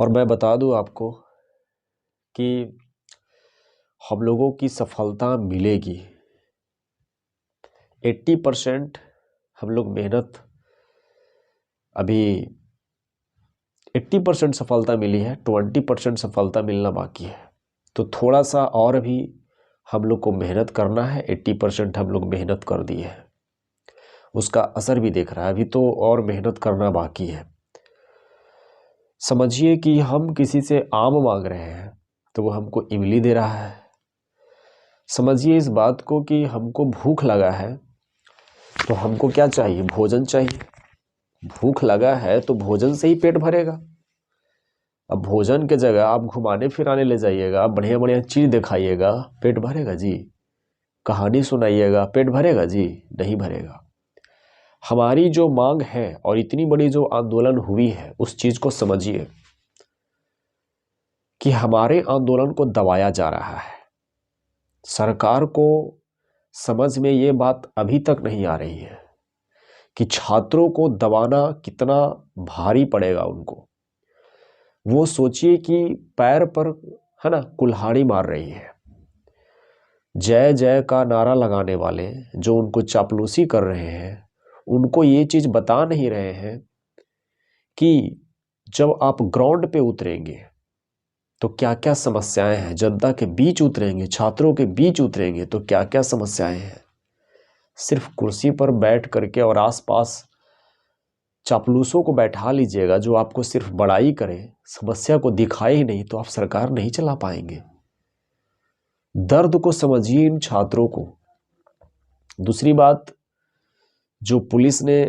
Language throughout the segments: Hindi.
और मैं बता दूं आपको कि हम लोगों की सफलता मिलेगी 80% हम लोग मेहनत अभी 80% सफलता मिली है, 20% सफलता मिलना बाकी है। तो थोड़ा सा और भी हम लोग को मेहनत करना है। 80% हम लोग मेहनत कर दिए हैं, उसका असर भी देख रहा है। अभी तो और मेहनत करना बाकी है। समझिए कि हम किसी से आम मांग रहे हैं तो वो हमको इमली दे रहा है। समझिए इस बात को कि हमको भूख लगा है तो हमको क्या चाहिए? भोजन चाहिए। भूख लगा है तो भोजन से ही पेट भरेगा। अब भोजन के जगह आप घुमाने फिराने ले जाइएगा, बढ़िया बढ़िया चीज दिखाइएगा, पेट भरेगा जी? कहानी सुनाइएगा, पेट भरेगा जी? नहीं भरेगा। हमारी जो मांग है और इतनी बड़ी जो आंदोलन हुई है, उस चीज को समझिए कि हमारे आंदोलन को दबाया जा रहा है। सरकार को समझ में ये बात अभी तक नहीं आ रही है कि छात्रों को दबाना कितना भारी पड़ेगा उनको। वो सोचिए कि पैर पर, है ना, कुल्हाड़ी मार रही है। जय जय का नारा लगाने वाले जो उनको चापलूसी कर रहे हैं, उनको ये चीज बता नहीं रहे हैं कि जब आप ग्राउंड पे उतरेंगे तो क्या क्या समस्याएं हैं। जनता के बीच उतरेंगे, छात्रों के बीच उतरेंगे तो क्या क्या समस्याएं हैं। सिर्फ कुर्सी पर बैठ करके और आसपास चापलूसों को बैठा लीजिएगा जो आपको सिर्फ बड़ाई करे, समस्या को दिखाए ही नहीं, तो आप सरकार नहीं चला पाएंगे। दर्द को समझिए इन छात्रों को। दूसरी बात, जो पुलिस ने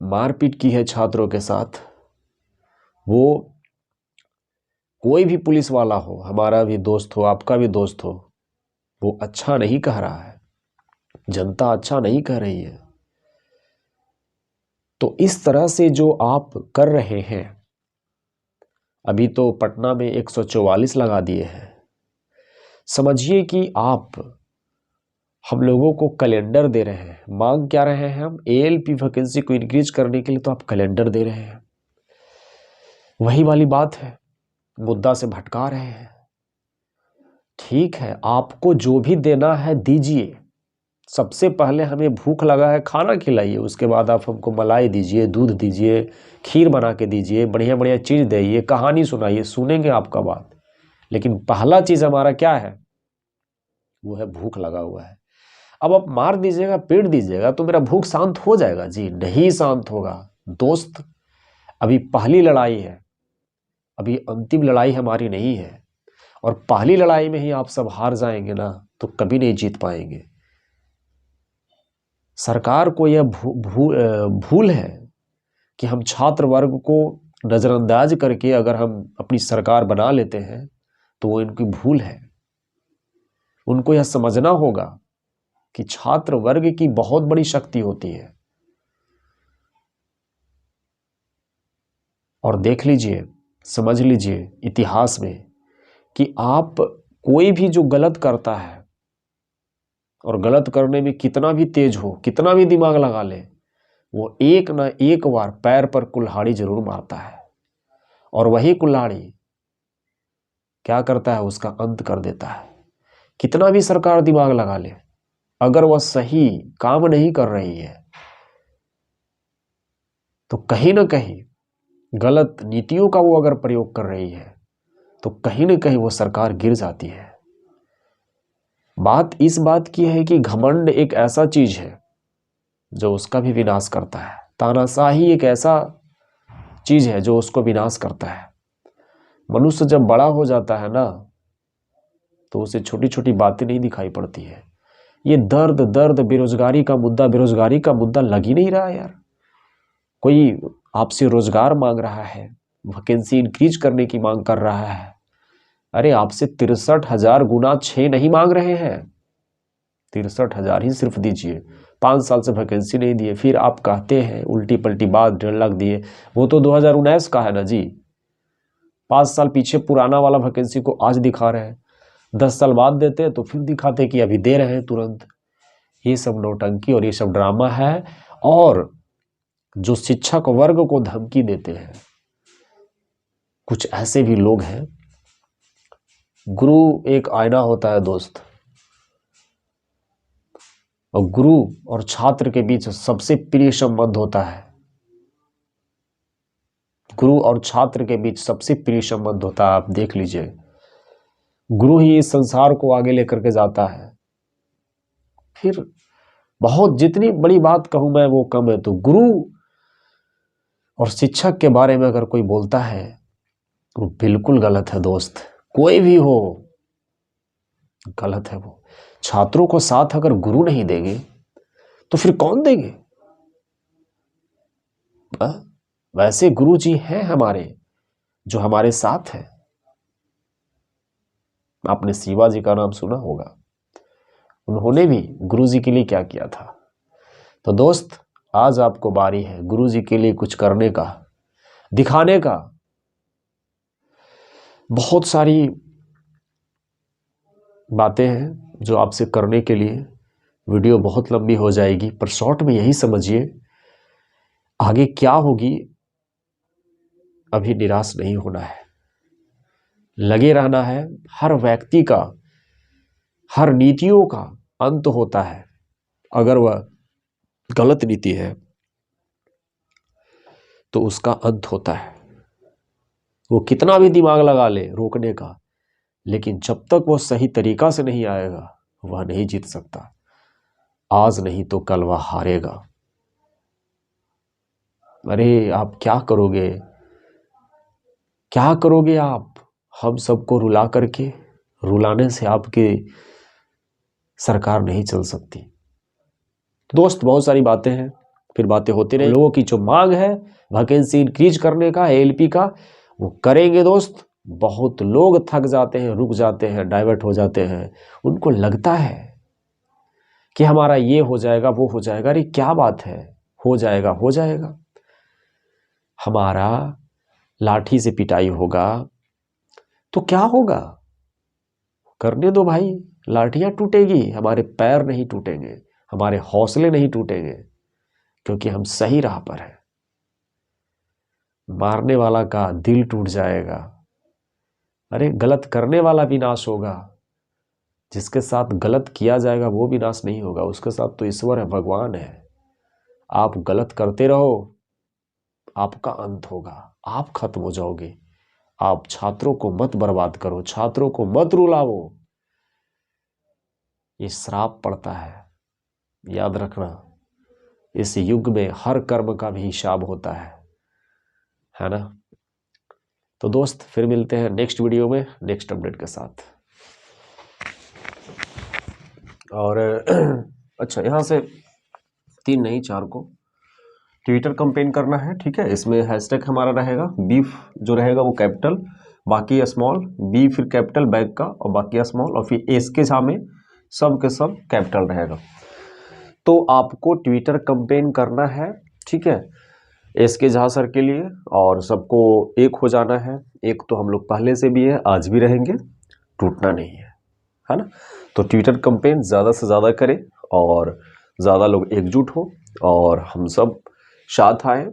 मारपीट की है छात्रों के साथ, वो कोई भी पुलिस वाला हो, हमारा भी दोस्त हो, आपका भी दोस्त हो, वो अच्छा नहीं कह रहा है, जनता अच्छा नहीं कह रही है। तो इस तरह से जो आप कर रहे हैं, अभी तो पटना में 144 लगा दिए हैं। समझिए कि आप हम लोगों को कैलेंडर दे रहे हैं। मांग क्या रहे हैं हम? एएलपी वैकेंसी को इंक्रीज करने के लिए तो आप कैलेंडर दे रहे हैं। वही वाली बात है, मुद्दा से भटका रहे हैं। ठीक है, आपको जो भी देना है दीजिए। सबसे पहले हमें भूख लगा है, खाना खिलाइए। उसके बाद आप हमको मलाई दीजिए, दूध दीजिए, खीर बना के दीजिए, बढ़िया बढ़िया चीज़ दीजिए, कहानी सुनाइए, सुनेंगे आपका बात। लेकिन पहला चीज़ हमारा क्या है? वो है भूख लगा हुआ है। अब आप मार दीजिएगा, पेट दीजिएगा तो मेरा भूख शांत हो जाएगा जी? नहीं शांत होगा दोस्त। अभी पहली लड़ाई है, अभी अंतिम लड़ाई हमारी नहीं है। और पहली लड़ाई में ही आप सब हार जाएंगे ना, तो कभी नहीं जीत पाएंगे। सरकार को यह भूल है कि हम छात्र वर्ग को नजरअंदाज करके अगर हम अपनी सरकार बना लेते हैं तो वो इनकी भूल है। उनको यह समझना होगा कि छात्र वर्ग की बहुत बड़ी शक्ति होती है। और देख लीजिए, समझ लीजिए इतिहास में कि आप कोई भी जो गलत करता है, और गलत करने में कितना भी तेज हो, कितना भी दिमाग लगा ले, वो एक ना एक बार पैर पर कुल्हाड़ी जरूर मारता है। और वही कुल्हाड़ी क्या करता है? उसका अंत कर देता है। कितना भी सरकार दिमाग लगा ले, अगर वह सही काम नहीं कर रही है तो कहीं ना कहीं गलत नीतियों का वो अगर प्रयोग कर रही है तो कहीं ना कहीं वो सरकार गिर जाती है। बात इस बात की है कि घमंड एक ऐसा चीज है जो उसका भी विनाश करता है। तानाशाही एक ऐसा चीज है जो उसको विनाश करता है। मनुष्य जब बड़ा हो जाता है ना, तो उसे छोटी छोटी बातें नहीं दिखाई पड़ती है। ये दर्द दर्द बेरोजगारी का मुद्दा लग ही नहीं रहा यार। कोई आपसे रोजगार मांग रहा है, वैकेंसी इंक्रीज करने की मांग कर रहा है। अरे आपसे 63,000 गुना 6 नहीं मांग रहे हैं, 63,000 ही सिर्फ दीजिए। 5 साल से वैकेंसी नहीं दिए, फिर आप कहते हैं उल्टी पलटी बात, 1.5 लाख दिए। वो तो 2019 का है ना जी। 5 साल पीछे पुराना वाला वैकेंसी को आज दिखा रहे हैं। 10 साल बाद देते हैं तो फिर दिखाते कि अभी दे रहे हैं तुरंत। ये सब नौटंकी और ये सब ड्रामा है। और जो शिक्षक वर्ग को धमकी देते हैं, कुछ ऐसे भी लोग हैं, गुरु एक आईना होता है दोस्त, और गुरु और छात्र के बीच सबसे प्रिय संबंध होता है। गुरु और छात्र के बीच सबसे प्रिय संबंध होता है। आप देख लीजिए, गुरु ही इस संसार को आगे लेकर के जाता है। फिर बहुत जितनी बड़ी बात कहूं मैं वो कम है। तो गुरु और शिक्षक के बारे में अगर कोई बोलता है वो बिल्कुल गलत है दोस्त। कोई भी हो, गलत है वो। छात्रों को साथ अगर गुरु नहीं देंगे तो फिर कौन देंगे? वैसे गुरु जी हैं हमारे, जो हमारे साथ है। आपने शिवाजी का नाम सुना होगा, उन्होंने भी गुरु जी के लिए क्या किया था। तो दोस्त, आज आपको बारी है गुरु जी के लिए कुछ करने का, दिखाने का। बहुत सारी बातें हैं जो आपसे करने के लिए, वीडियो बहुत लंबी हो जाएगी, पर शॉर्ट में यही समझिए, आगे क्या होगी अभी निराश नहीं होना है, लगे रहना है। हर व्यक्ति का, हर नीतियों का अंत होता है। अगर वह गलत नीति है तो उसका अंत होता है। वो कितना भी दिमाग लगा ले रोकने का, लेकिन जब तक वो सही तरीका से नहीं आएगा वह नहीं जीत सकता। आज नहीं तो कल वह हारेगा। अरे आप क्या करोगे, क्या करोगे आप? हम सबको रुला करके, रुलाने से आपकी सरकार नहीं चल सकती। दोस्त, बहुत सारी बातें हैं, फिर बातें होती रही। लोगों की जो मांग है वैकेंसी इंक्रीज करने का, एएलपी का, वो करेंगे दोस्त। बहुत लोग थक जाते हैं, रुक जाते हैं, डाइवर्ट हो जाते हैं। उनको लगता है कि हमारा ये हो जाएगा, वो हो जाएगा। अरे क्या बात है, हो जाएगा, हो जाएगा। हमारा लाठी से पिटाई होगा तो क्या होगा? करने दो भाई, लाठियां टूटेगी, हमारे पैर नहीं टूटेंगे, हमारे हौसले नहीं टूटेंगे, क्योंकि हम सही राह पर हैं। मारने वाला का दिल टूट जाएगा। अरे गलत करने वाला भी नाश होगा, जिसके साथ गलत किया जाएगा वो भी नाश नहीं होगा। उसके साथ तो ईश्वर है, भगवान है। आप गलत करते रहो, आपका अंत होगा, आप खत्म हो जाओगे। आप छात्रों को मत बर्बाद करो, छात्रों को मत रुलाओ। ये श्राप पड़ता है, याद रखना। इस युग में हर कर्म का भी हिसाब होता है ना। तो दोस्त, फिर मिलते हैं नेक्स्ट वीडियो में नेक्स्ट अपडेट के साथ। और अच्छा, यहाँ से 3 नहीं 4 को ट्विटर कैंपेन करना है, ठीक है। इसमें हैशटैग हमारा रहेगा बीफ, जो रहेगा वो कैपिटल, बाकी स्मॉल, बी फिर कैपिटल बैग का, और बाकी स्मॉल, और फिर एस के सामने सब के सब कैपिटल रहेगा। तो आपको ट्विटर कैंपेन करना है, ठीक है, एस के झा सर के लिए। और सबको एक हो जाना है। एक तो हम लोग पहले से भी है, आज भी रहेंगे, टूटना नहीं है ना। तो ट्विटर कैंपेन ज़्यादा से ज़्यादा करें और ज़्यादा लोग एकजुट हो और हम सब साथ आए।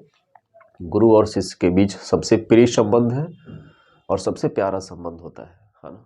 गुरु और शिष्य के बीच सबसे प्रिय संबंध है और सबसे प्यारा संबंध होता है ना।